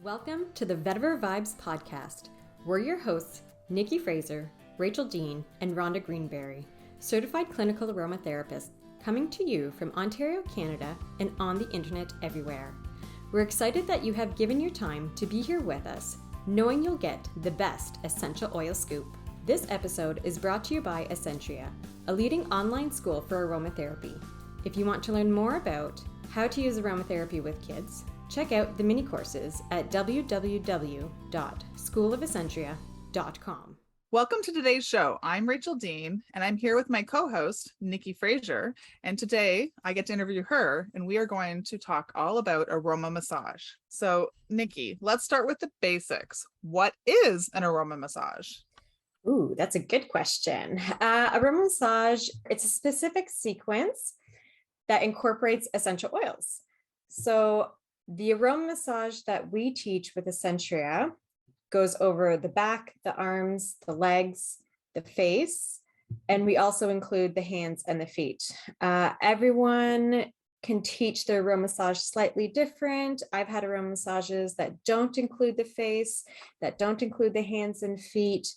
Welcome to the Vetiver Vibes podcast. We're your hosts, Nikki Fraser, Rachel Dean, and Rhonda Greenberry, certified clinical aromatherapists, coming to you from Ontario, Canada, and on the internet everywhere. We're excited that you have given your time to be here with us, knowing you'll get the best essential oil scoop. This episode is brought to you by Essentria, a leading online school for aromatherapy. If you want to learn more about how to use aromatherapy with kids, check out the mini courses at www.schoolofessentria.com. Welcome to today's show. I'm Rachel Dean, and I'm here with my co-host, Nikki Fraser. And today I get to interview her, and we are going to talk all about aroma massage. So, Nikki, let's start with the basics. What is an aroma massage? Ooh, that's a good question. Aroma massage, it's a specific sequence that incorporates essential oils. So the aroma massage that we teach with Essentria goes over the back, the arms, the legs, the face, and we also include the hands and the feet. Everyone can teach their aroma massage slightly different. I've had aroma massages that don't include the face, that don't include the hands and feet.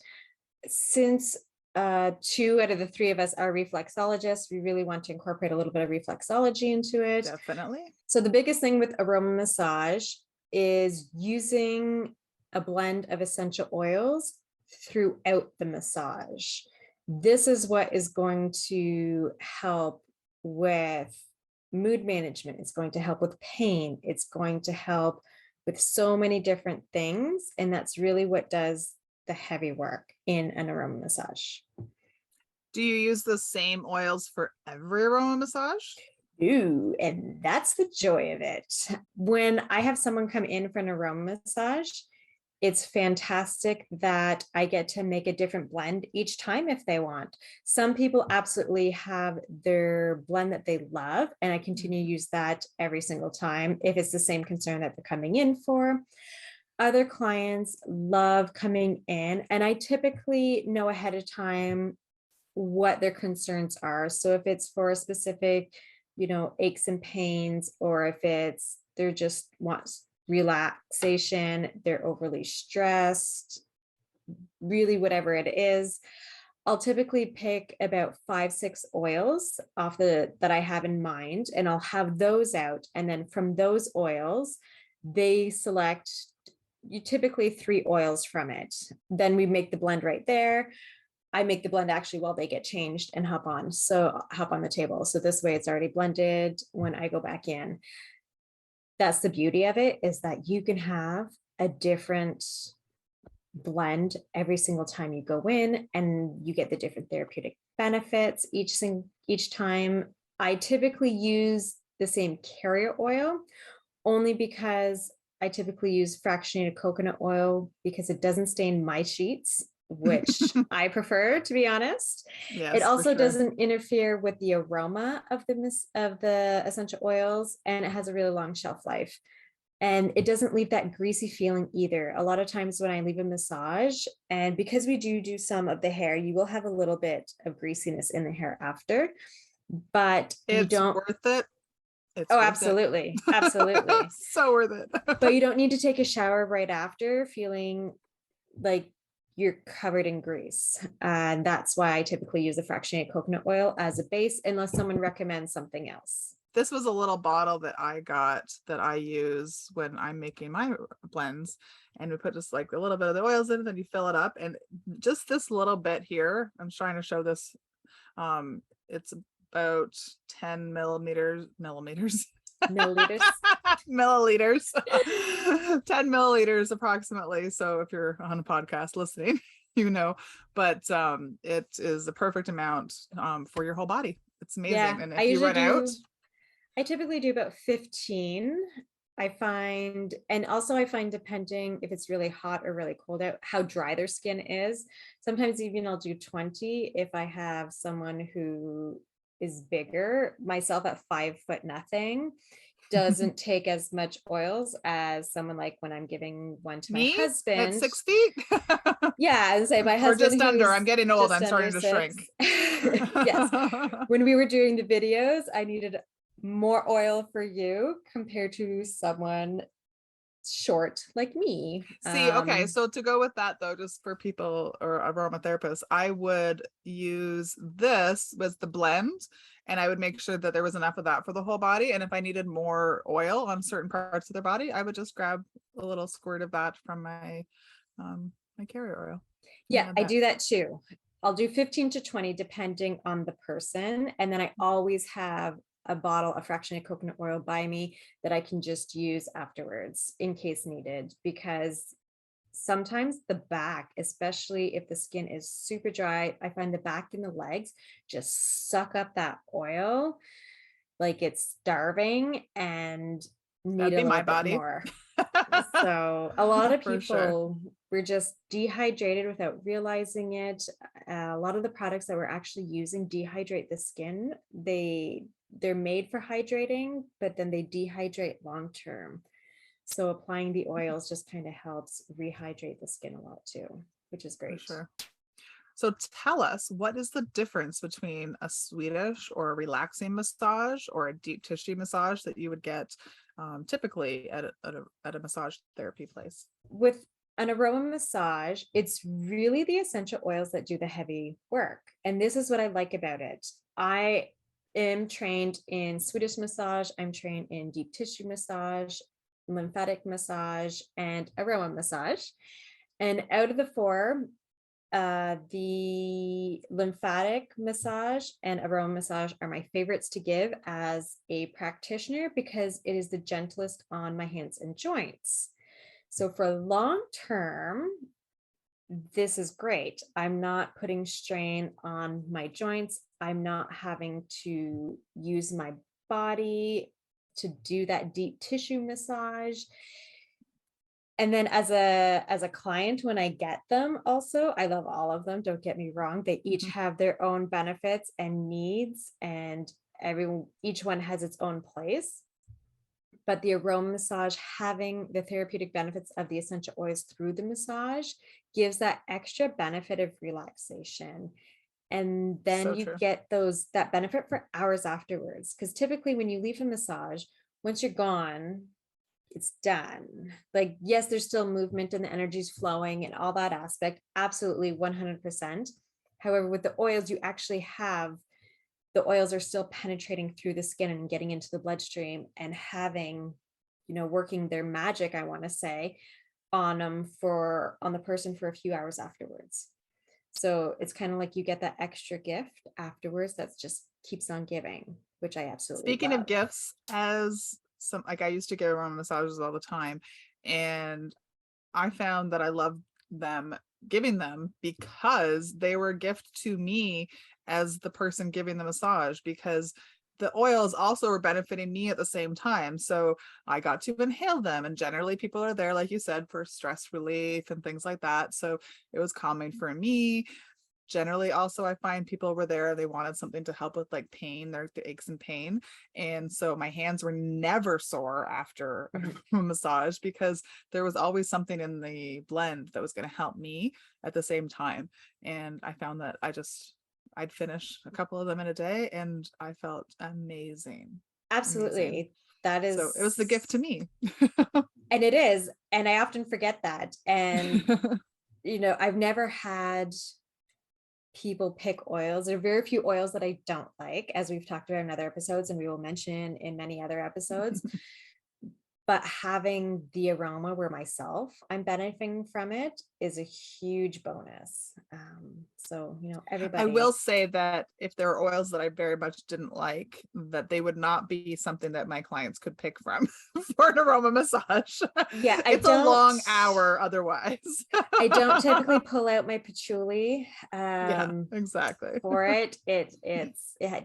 Since 2 out of the 3 of us are reflexologists, we really want to incorporate a little bit of reflexology into it. Definitely. So the biggest thing with aroma massage is using a blend of essential oils throughout the massage. This is what is going to help with mood management. It's going to help with pain. It's going to help with so many different things. And that's really what does the heavy work in an aroma massage. Do you use the same oils for every aroma massage? Ooh, and that's the joy of it. When I have someone come in for an aroma massage, it's fantastic that I get to make a different blend each time if they want. Some people absolutely have their blend that they love, and I continue to use that every single time if it's the same concern that they're coming in for. Other clients love coming in, and I typically know ahead of time what their concerns are. So if it's for a specific, aches and pains, or if they're just want relaxation, they're overly stressed, really whatever it is, I'll typically pick about 5-6 oils off that I have in mind, and I'll have those out. And then from those oils, they select typically 3 oils from it. Then we make the blend right there. I make the blend actually while they get changed and hop on the table. So this way it's already blended when I go back in. That's the beauty of it, is that you can have a different blend every single time you go in, and you get the different therapeutic benefits each time. I typically use the same carrier oil only because I typically use fractionated coconut oil because it doesn't stain my sheets, which I prefer, to be honest. Yes, it also for sure. doesn't interfere with the aroma of the essential oils, and it has a really long shelf life. And it doesn't leave that greasy feeling either. A lot of times when I leave a massage, and because we do some of the hair, you will have a little bit of greasiness in the hair after, but you don't. Worth it. Absolutely. Absolutely. So worth it. But you don't need to take a shower right after feeling like you're covered in grease. And that's why I typically use the fractionated coconut oil as a base, unless someone recommends something else. This was a little bottle that I got that I use when I'm making my blends, and we put just like a little bit of the oils in, and then you fill it up, and just this little bit here, I'm trying to show this. It's about 10 milliliters 10 milliliters approximately. So if you're on a podcast listening, but it is the perfect amount for your whole body. It's amazing. Yeah, and if you run out, I typically do about 15. I find depending if it's really hot or really cold out, how dry their skin is. Sometimes even I'll do 20 if I have someone who is bigger. Myself at 5 foot nothing doesn't take as much oils as someone like when I'm giving one to my husband at 6 feet. Yeah, and say my husband, or just under. I'm getting old. I'm starting to shrink. Yes. When we were doing the videos, I needed more oil for you compared to someone short like me. See, okay, so to go with that though, just for people or aromatherapists, I would use this was the blend, and I would make sure that there was enough of that for the whole body. And if I needed more oil on certain parts of their body, I would just grab a little squirt of that from my carrier oil and Yeah, add I that. do that too. I'll do 15 to 20 depending on the person. And then I always have a bottle, a fractionated coconut oil by me that I can just use afterwards in case needed, because sometimes the back, especially if the skin is super dry, I find the back and the legs just suck up that oil like it's starving and need That'd be a my little bit body. more. So a lot of For sure. people were just dehydrated without realizing it. A lot of the products that we're actually using dehydrate the skin. They're made for hydrating, but then they dehydrate long term. So applying the oils just kind of helps rehydrate the skin a lot too, which is For great. sure. So tell us, what is the difference between a Swedish or a relaxing massage or a deep tissue massage that you would get typically at a massage therapy place? With an aroma massage, it's really the essential oils that do the heavy work. And this is what I like about it. I am trained in Swedish massage, I'm trained in deep tissue massage, lymphatic massage, and aroma massage. And out of the four, the lymphatic massage and aroma massage are my favorites to give as a practitioner because it is the gentlest on my hands and joints. So for long term, this is great. I'm not putting strain on my joints. I'm not having to use my body to do that deep tissue massage. And then as a client, when I get them, also, I love all of them, don't get me wrong. They each Mhm. have their own benefits and needs, and each one has its own place. But the aroma massage, having the therapeutic benefits of the essential oils through the massage, gives that extra benefit of relaxation. And then So you true. get that benefit for hours afterwards. Because typically when you leave a massage, once you're gone, it's done. Like, yes, there's still movement and the energy's flowing and all that aspect. Absolutely 100%. However, with the oils, you actually have the oils are still penetrating through the skin and getting into the bloodstream and having, working their magic, I want to say, on the person for a few hours afterwards. So it's kind of like you get that extra gift afterwards that's just keeps on giving, which I absolutely Speaking of love. gifts, as some like I used to get around massages all the time, and I found that I loved them giving them because they were a gift to me as the person giving the massage, because the oils also were benefiting me at the same time. So I got to inhale them, and generally people are there, like you said, for stress relief and things like that. So it was calming for me. Generally also I find people were there, they wanted something to help with like pain, their the aches and pain, and so my hands were never sore after Mhm. a massage because there was always something in the blend that was going to help me at the same time. And I found that I'd finish a couple of them in a day and I felt amazing. Absolutely. That So it was the gift is, to me. and it is. And I often forget that. And, I've never had people pick oils. There are very few oils that I don't like, as we've talked about in other episodes, and we will mention in many other episodes. But having the aroma where myself I'm benefiting from it is a huge bonus. So, I will everybody. say that if there are oils that I very much didn't like, that they would not be something that my clients could pick from for an aroma massage. Yeah, It's a long hour otherwise. I don't typically pull out my patchouli Yeah, exactly. for it. It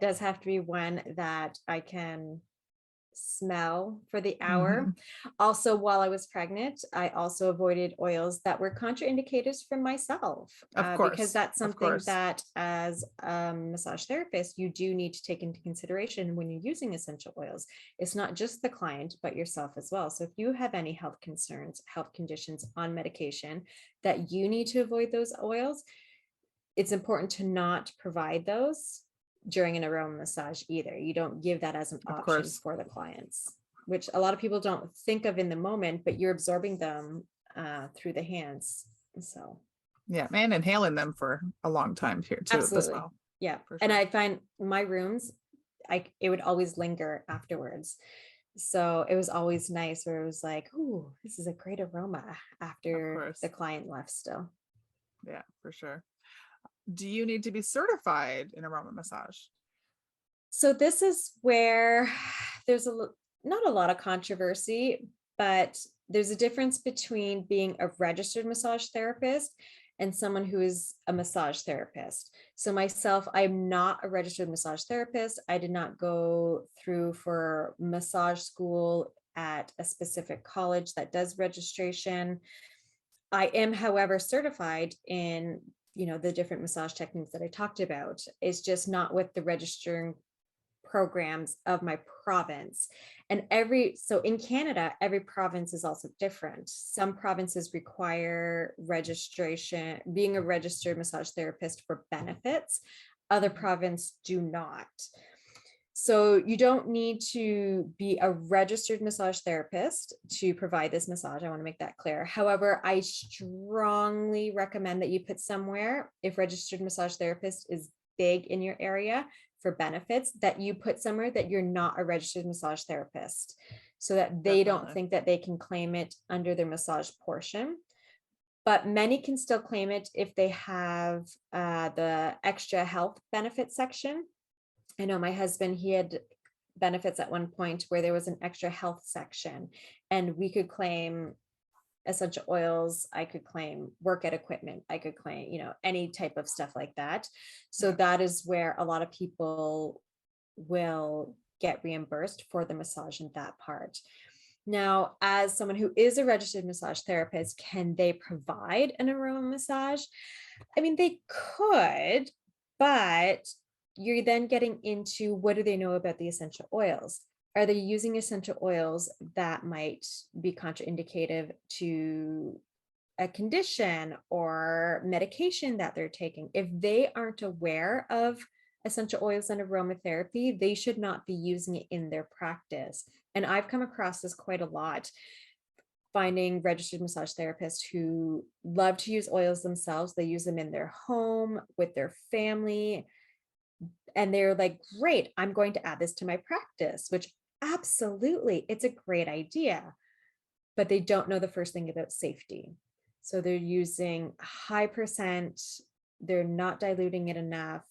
does have to be one that I can smell for the Mhm. hour. Also, while I was pregnant, I also avoided oils that were contraindicated for myself, Of because course, that's of something course. that, as a massage therapist, you do need to take into consideration when you're using essential oils. It's not just the client, but yourself as well. So if you have any health concerns, health conditions on medication that you need to avoid those oils, it's important to not provide those during an aroma massage either. You don't give that as an Of option course. for the clients. which a lot of people don't think of in the moment, but you're absorbing them through the hands. So Yeah, and inhaling them for a long time here too as absolutely. well. Yeah. For And sure. I find my rooms, it would always linger afterwards. So it was always nice where it was like, ooh, this is a great aroma Of after the course. client left still. Yeah, for sure. Do you need to be certified in aroma massage? So this is where there's not a lot of controversy, but there's a difference between being a registered massage therapist and someone who is a massage therapist. So myself, I'm not a registered massage therapist. I did not go through for massage school at a specific college that does registration. I am, however, certified in, the different massage techniques that I talked about. It's just not with the registering programs of my province. And so in Canada, every province is also different. Some provinces require registration, being a registered massage therapist for benefits. Other provinces do not. So you don't need to be a registered massage therapist to provide this massage. I want to make that clear. However, I strongly recommend that you put somewhere, if registered massage therapist is big in your area for benefits, that you put somewhere that you're not a registered massage therapist, so that they don't Definitely. think that they can claim it under their massage portion. But many can still claim it if they have the extra health benefit section. I know my husband, he had benefits at one point where there was an extra health section, and we could claim essential oils. I could claim workout equipment. I could claim, any type of stuff like that. So Yeah. that is where a lot of people will get reimbursed for the massage in that part. Now, as someone who is a registered massage therapist, can they provide an aroma massage? I mean, they could, but you're then getting into, what do they know about the essential oils? Are they using essential oils that might be contraindicative to a condition or medication that they're taking? If they aren't aware of essential oils and aromatherapy, they should not be using it in their practice. And I've come across this quite a lot, finding registered massage therapists who love to use oils themselves. They use them in their home with their family, and they're like, great, I'm going to add this to my practice, which absolutely, it's a great idea, but they don't know the first thing about safety. So they're using high percent, they're not diluting it enough,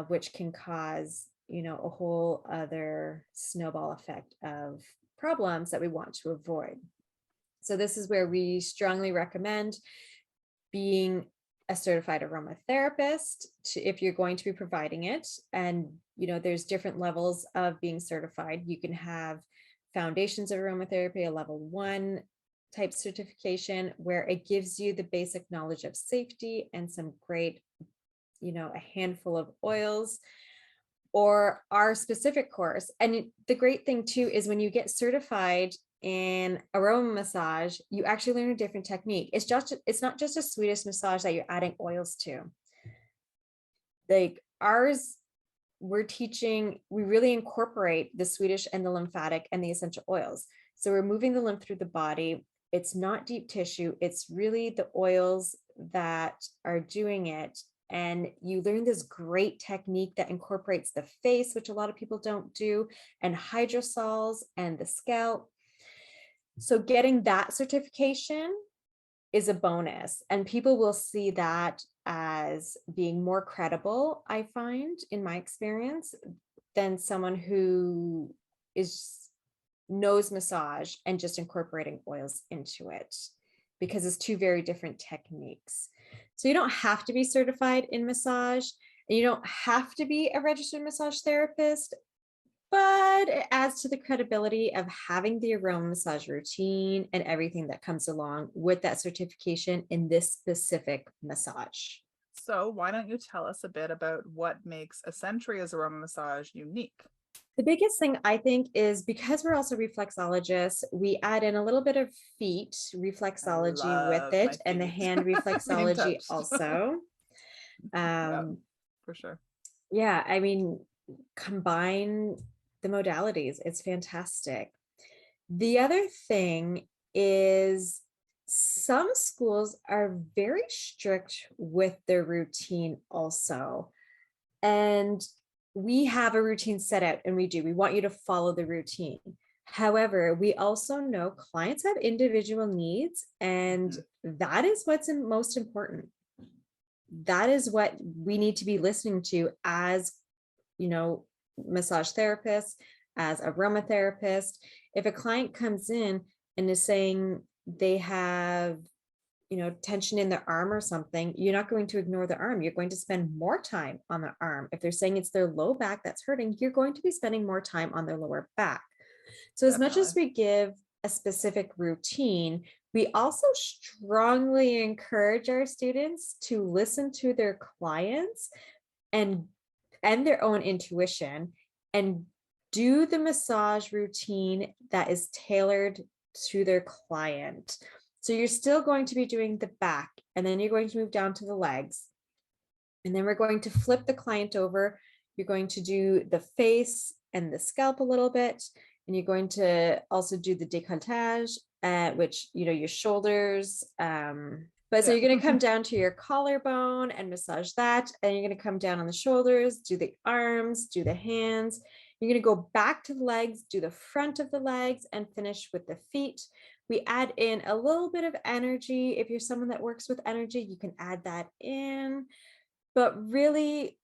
which can cause, a whole other snowball effect of problems that we want to avoid. So this is where we strongly recommend being a certified aromatherapist if you're going to be providing it. And, there's different levels of being certified. You can have foundations of aromatherapy, a level 1 type certification, where it gives you the basic knowledge of safety and some great, a handful of oils, or our specific course. And the great thing too is when you get certified in aroma massage, you actually learn a different technique. It's not just a Swedish massage that you're adding oils to. Like ours, we really incorporate the Swedish and the lymphatic and the essential oils. So we're moving the lymph through the body. It's not deep tissue. It's really the oils that are doing it. And you learn this great technique that incorporates the face, which a lot of people don't do, and hydrosols and the scalp. So getting that certification is a bonus, and people will see that as being more credible, I find, in my experience, than someone who is knows massage and just incorporating oils into it, because it's two very different techniques. So you don't have to be certified in massage, and you don't have to be a registered massage therapist, but it adds to the credibility of having the aroma massage routine and everything that comes along with that certification in this specific massage. So why don't you tell us a bit about what makes Essentria's aroma massage unique? The biggest thing I think is, because we're also reflexologists, we add in a little bit of feet I reflexology with love my it, and the feet hand being reflexology touched. also. Yeah, Um, for sure. yeah, I mean, combine the modalities. It's fantastic. The other thing is some schools are very strict with their routine also. And we have a routine set out and we want you to follow the routine. However, we also know clients have individual needs, and Mhm. that is what's most important. That is what we need to be listening to as, you know, massage therapists, as aromatherapist. If a client comes in and is saying they have, tension in their arm or something, you're not going to ignore the arm. You're going to spend more time on the arm. If they're saying it's their low back that's hurting, you're going to be spending more time on their lower back. So, as much as Definitely. we give a specific routine, we also strongly encourage our students to listen to their clients and their own intuition and do the massage routine that is tailored to their client. So you're still going to be doing the back, and then you're going to move down to the legs, and then we're going to flip the client over. You're going to do the face and the scalp a little bit, and you're going to also do the décolletage, which, your shoulders. But so Yeah. you're going to come down to your collarbone and massage that. And you're going to come down on the shoulders, do the arms, do the hands. You're going to go back to the legs, do the front of the legs, and finish with the feet. We add in a little bit of energy. If you're someone that works with energy, you can add that in. But really,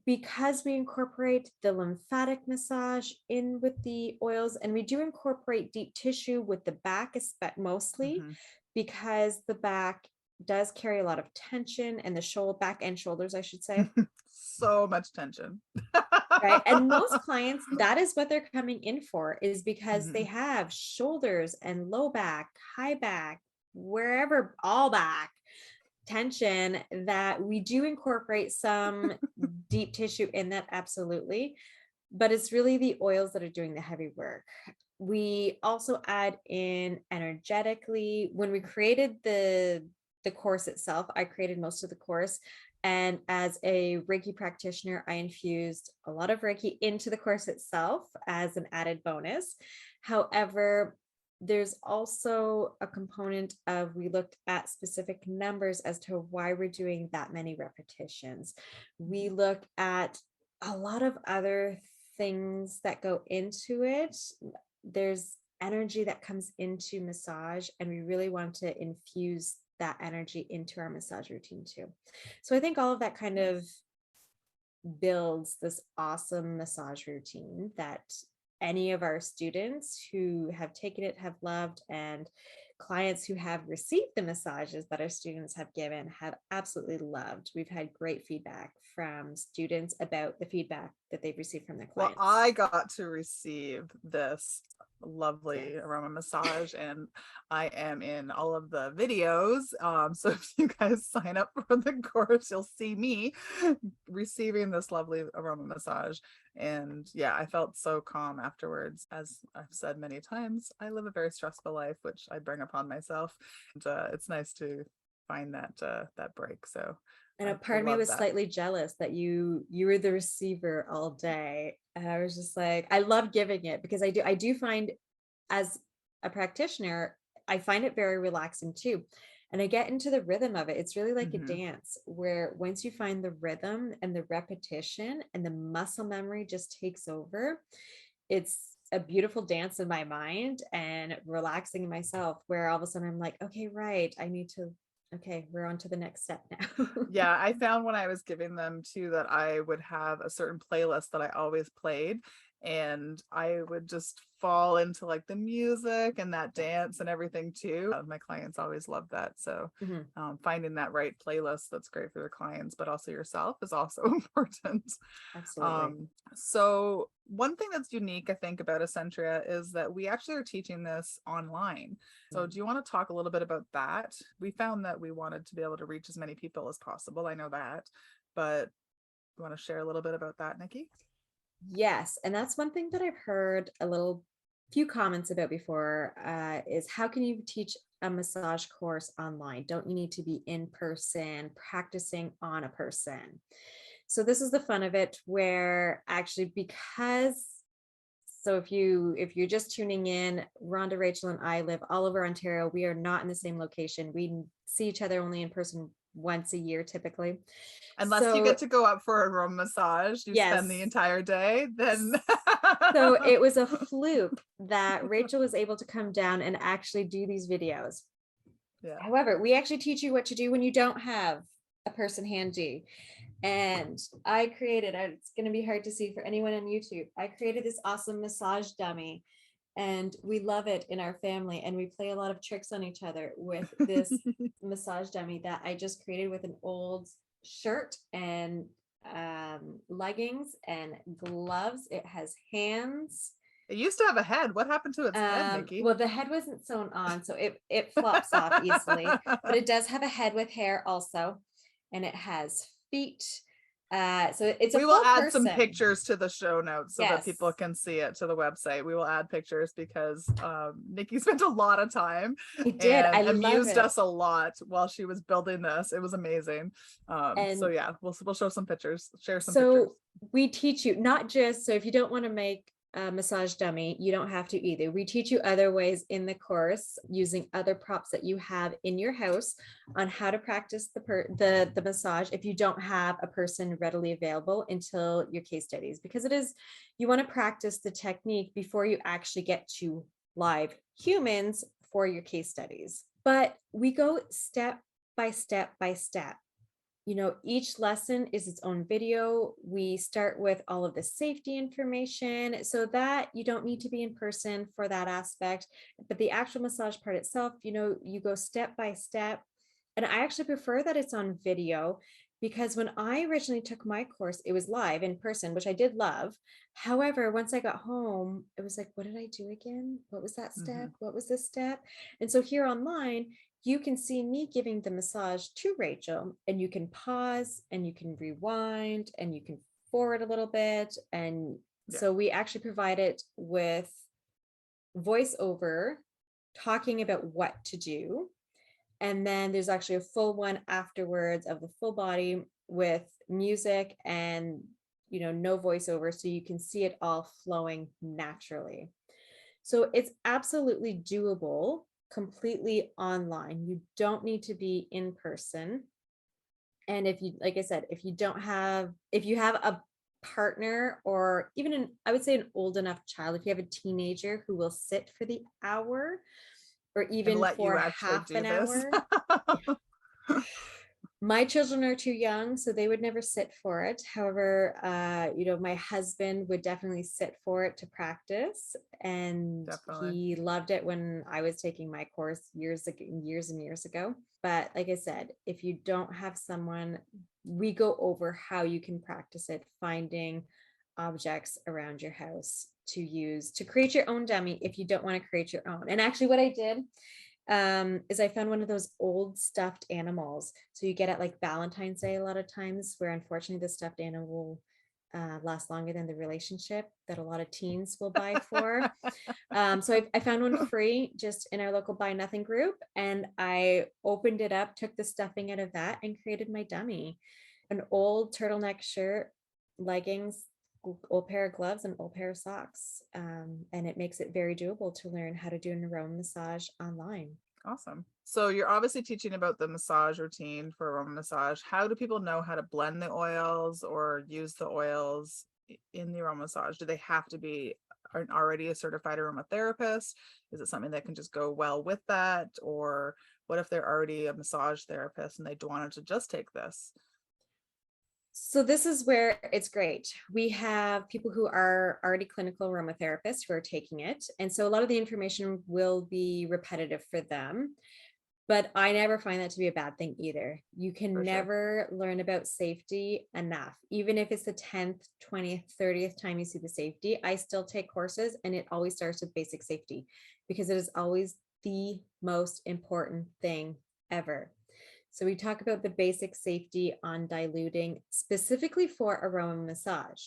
because we incorporate the lymphatic massage in with the oils, and we do incorporate deep tissue with the back, mostly Mhm. because the back does carry a lot of tension, and the shoulder, back and shoulders, I should say. So much tension. Right. And most clients, that is what they're coming in for, is because they Mhm. have shoulders and low back, high back, wherever, all back tension, that we do incorporate some deep tissue in that, absolutely. But it's really the oils that are doing the heavy work. We also add in energetically. When we created the course itself, I created most of the course. And as a Reiki practitioner, I infused a lot of Reiki into the course itself as an added bonus. However, there's also a component of, we looked at specific numbers as to why we're doing that many repetitions. We look at a lot of other things that go into it. There's energy that comes into massage, and we really want to infuse that energy into our massage routine too. So I think all of that kind of Nice. builds this awesome massage routine that any of our students who have taken it have loved, and clients who have received the massages that our students have given have absolutely loved. We've had great feedback from students about the feedback that they've received from their Well, clients. I got to receive this Yes. lovely aroma massage, and I am in all of the videos. So if you guys sign up for the course, you'll see me receiving this lovely aroma massage. And yeah, I felt so calm afterwards. As I've said many times, I live a very stressful life, which I bring upon myself. And it's nice to find that break. So And a I part of me love was that. slightly jealous that you were the receiver all day. And I was just like, I love giving it, because I do find, as a practitioner, I find it very relaxing too. And I get into the rhythm of it. It's really like a Hmm. dance, where once you find the rhythm and the repetition and the muscle memory just takes over, it's a beautiful dance in my mind and relaxing myself, where all of a sudden I'm like, okay, right, okay, we're on to the next step now. Yeah, I found when I was giving them too that I would have a certain playlist that I always played, and I would just fall into like the music and that dance and everything too. My clients always love that. So Mhm. finding that right playlist that's great for their clients, but also yourself, is also important. Absolutely. So one thing that's unique, I think, about Essentria is that we actually are teaching this online. So do you want to talk a little bit about that? We found that we wanted to be able to reach as many people as possible. I know that, but you want to share a little bit about that, Nikki? Yes, and that's one thing that I've heard few comments about before, is how can you teach a massage course online? Don't you need to be in person practicing on a person? So this is the fun of it, where actually, because So if you're just tuning in, Rhonda, Rachel, and I live all over Ontario. We are not in the same location. We see each other only in person once a year typically. Unless you So get to go up for a room massage, you spend the yes. entire day, then So it was a fluke that Rachel was able to come down and actually do these videos. yeah. However, we actually teach you what to do when you don't have a person handy. And I created, it's going to be hard to see for anyone on YouTube. I created this awesome massage dummy and we love it in our family. And we play a lot of tricks on each other with this massage dummy that I just created with an old shirt and leggings and gloves. It has hands. It used to have a head. What happened to its head, Nikki? Well, the head wasn't sewn on, so it flops off easily, but it does have a head with hair also, and it has feet. So it's a We will full add some person. pictures to the show notes so that Yes, people can see it, to the website. We will add pictures because Nikki spent a lot of time I did. I and love amused it. us a lot while she was building this. It was amazing. So And yeah, we'll show some pictures, share some pictures. so we teach you not just, so if you don't want to make a massage dummy, you don't have to either. We teach you other ways in the course using other props that you have in your house on how to practice the massage if you don't have a person readily available until your case studies, because it is, you want to practice the technique before you actually get to live humans for your case studies. But we go step by step by step. Each lesson is its own video. We start with all of the safety information so that you don't need to be in person for that aspect. But the actual massage part itself, you go step by step. And I actually prefer that it's on video because when I originally took my course, it was live in person, which I did love. However, once I got home, it was like, what did I do again? What was that step? Mhm. What was this step? And so here online, you can see me giving the massage to Rachel, and you can pause and you can rewind and you can forward a little bit. And Yeah. so we actually provide it with voiceover talking about what to do. And then there's actually a full one afterwards of the full body with music and no voiceover, so you can see it all flowing naturally. So it's absolutely doable completely online. You don't need to be in person. And if you, like I said, if you have a partner or even I would say an old enough child, if you have a teenager who will sit for the hour or And even let you for actually half do an this. hour. My children are too young, so they would never sit for it. However, my husband would definitely sit for it to practice, and Definitely. he loved it when I was taking my course years and years ago. But like I said, if you don't have someone, we go over how you can practice it, finding objects around your house to use to create your own dummy if you don't want to create your own. And actually, what I did is I found one of those old stuffed animals. So you get at like Valentine's Day a lot of times, where unfortunately the stuffed animal last longer than the relationship that a lot of teens will buy for. So I found one free just in our local buy nothing group, and I opened it up, took the stuffing out of that, and created my dummy. An old turtleneck shirt, leggings, old pair of gloves, and old pair of socks. And it makes it very doable to learn how to do an aroma massage online. Awesome. So you're obviously teaching about the massage routine for aroma massage. How do people know how to blend the oils or use the oils in the aroma massage? Do they have to be already a certified aromatherapist? Is it something that can just go well with that? Or what if they're already a massage therapist and they wanted to just take this? So this is where it's great. We have people who are already clinical aromatherapists who are taking it. And so a lot of the information will be repetitive for them. But I never find that to be a bad thing either. You can For sure. never learn about safety enough. Even if it's the 10th, 20th, 30th time you see the safety, I still take courses and it always starts with basic safety because it is always the most important thing ever. So we talk about the basic safety on diluting specifically for aroma massage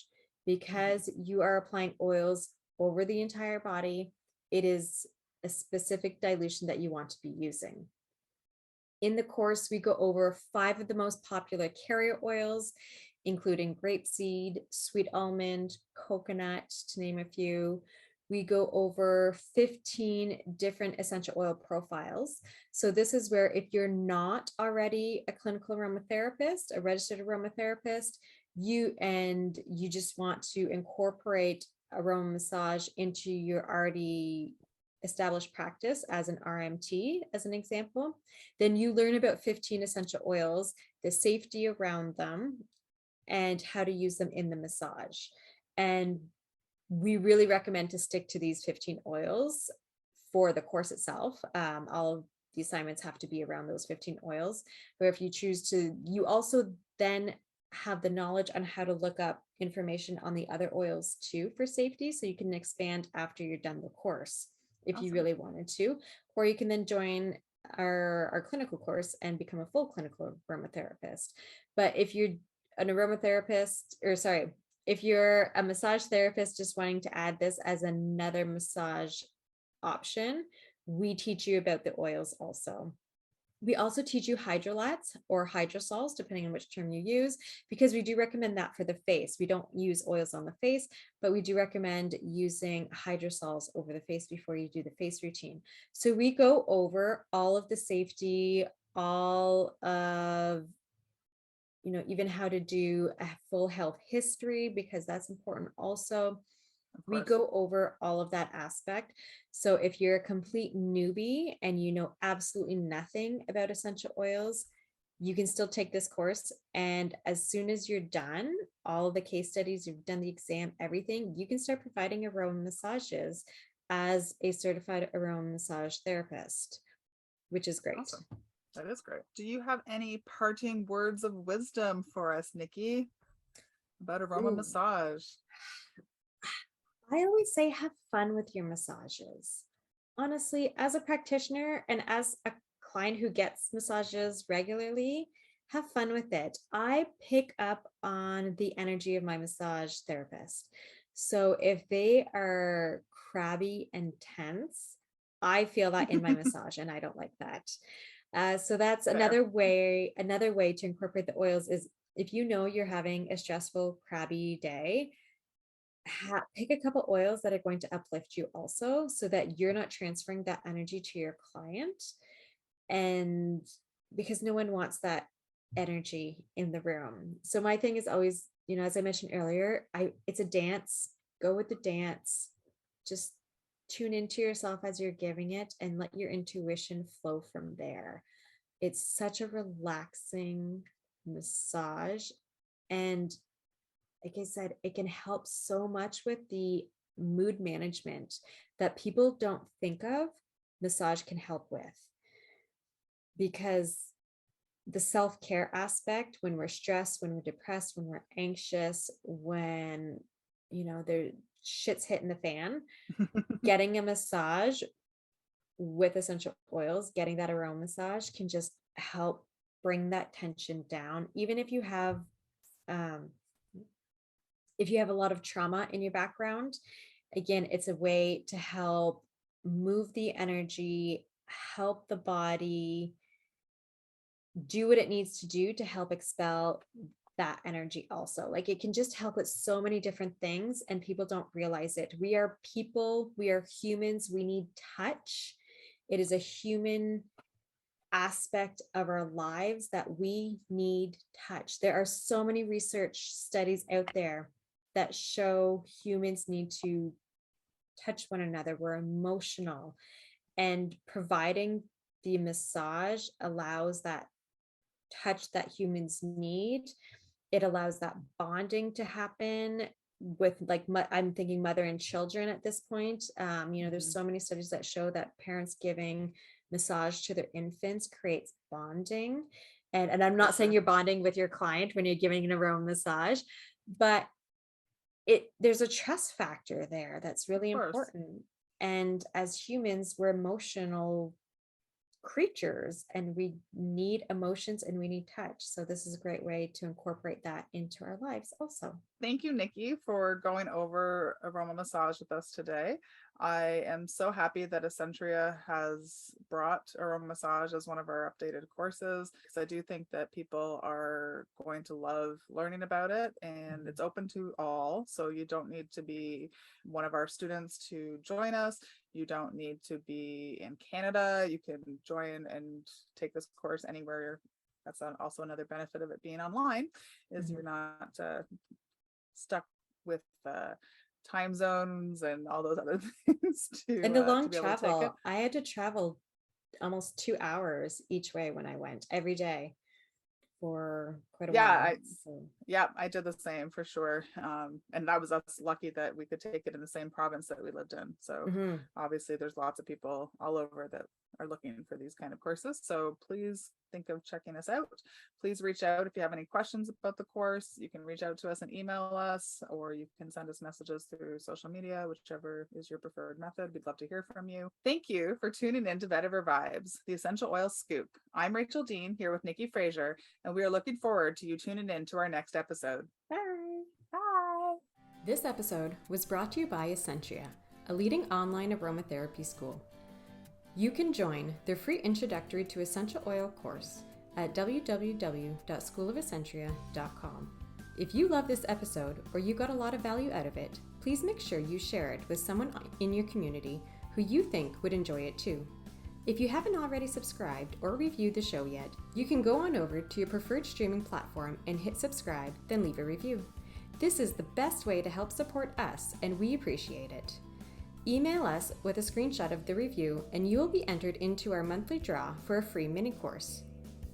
because you are applying oils over the entire body. It is a specific dilution that you want to be using. In the course, we go over 5 of the most popular carrier oils, including grapeseed, sweet almond, coconut, to name a few. we go over 15 different essential oil profiles. So this is where if you're not already a clinical aromatherapist, a registered aromatherapist, you just want to incorporate aroma massage into your already established practice as an RMT, as an example, then you learn about 15 essential oils, the safety around them, and how to use them in the massage. And we really recommend to stick to these 15 oils for the course itself. All of the assignments have to be around those 15 oils. But if you choose to, you also then have the knowledge on how to look up information on the other oils too for safety. So you can expand after you're done the course if you Awesome. really wanted to, or you can then join our clinical course and become a full clinical aromatherapist. But if you're an aromatherapist, or sorry, if you're a massage therapist just wanting to add this as another massage option, we teach you about the oils also. We also teach you hydrolats or hydrosols, depending on which term you use, because we do recommend that for the face. We don't use oils on the face, but we do recommend using hydrosols over the face before you do the face routine. So we go over all of the safety, all of, even how to do a full health history, because that's important also. We go over all of that aspect. So if you're a complete newbie and you know absolutely nothing about essential oils, you can still take this course. And as soon as you're done, all of the case studies, you've done the exam, everything, you can start providing aroma massages as a certified aroma massage therapist, which is great. Awesome. That is great. Do you have any parting words of wisdom for us, Nikki, about aroma Ooh. massage? I always say have fun with your massages. Honestly, as a practitioner and as a client who gets massages regularly, have fun with it. I pick up on the energy of my massage therapist. So if they are crabby and tense, I feel that in my massage and I don't like that. So that's Fair. another way to incorporate the oils is if you know you're having a stressful, crabby day, pick a couple oils that are going to uplift you also, so that you're not transferring that energy to your client. And because no one wants that energy in the room. So my thing is always, as I mentioned earlier, it's a dance. Go with the dance. Just tune into yourself as you're giving it and let your intuition flow from there. It's such a relaxing massage. And like I said, it can help so much with the mood management that people don't think of. Massage can help with, because the self-care aspect, when we're stressed, when we're depressed, when we're anxious, when there shit's hitting the fan, getting a massage with essential oils, getting that aroma massage can just help bring that tension down. Even um, if you have a lot of trauma in your background, again, it's a way to help move the energy, help the body do what it needs to do to help expel that energy also. Like, it can just help with so many different things and people don't realize it. We are people, we are humans, we need touch. It is a human aspect of our lives that we need touch. There are so many research studies out there that show humans need to touch one another. We're emotional, and providing the massage allows that touch that humans need. It allows that bonding to happen with, like, I'm thinking mother and children at this point. There's so many studies that show that parents giving massage to their infants creates bonding. And I'm not saying you're bonding with your client when you're giving an aroma massage, but there's a trust factor there that's really important. And as humans, we're emotional creatures and we need emotions and we need touch. So this is a great way to incorporate that into our lives also. Thank you, Nikki, for going over aroma massage with us today. I am so happy that Essentria has brought aroma massage as one of our updated courses, because I do think that people are going to love learning about it, and it's open to all. So you don't need to be one of our students to join us. You don't need to be in Canada. You can join and take this course anywhere. That's also another benefit of it being online, is you're not stuck with time zones and all those other things And the to long be able to take it. travel, I had to travel almost 2 hours each way when I went every day for quite a while. Yeah, I did the same for sure. And I was us lucky that we could take it in the same province that we lived in. So obviously there's lots of people all over that are looking for these kind of courses. So please think of checking us out. Please reach out if you have any questions about the course. You can reach out to us and email us, or you can send us messages through social media, whichever is your preferred method. We'd love to hear from you. Thank you for tuning in to Vetiver Vibes, the Essential Oil Scoop. I'm Rachel Dean, here with Nikki Frazier, and we are looking forward to you tuning in to our next episode. Bye. Bye. This episode was brought to you by Essentria, a leading online aromatherapy school. You can join their free introductory to essential oil course at www.schoolofessentria.com. If you love this episode or you got a lot of value out of it, please make sure you share it with someone in your community who you think would enjoy it too. If you haven't already subscribed or reviewed the show yet, you can go on over to your preferred streaming platform and hit subscribe, then leave a review. This is the best way to help support us, and we appreciate it. Email us with a screenshot of the review and you will be entered into our monthly draw for a free mini course.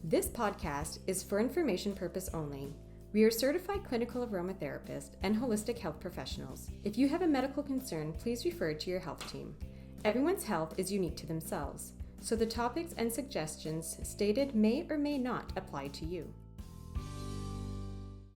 This podcast is for information purpose only. We are certified clinical aromatherapists and holistic health professionals. If you have a medical concern, please refer to your health team. Everyone's health is unique to themselves, so the topics and suggestions stated may or may not apply to you.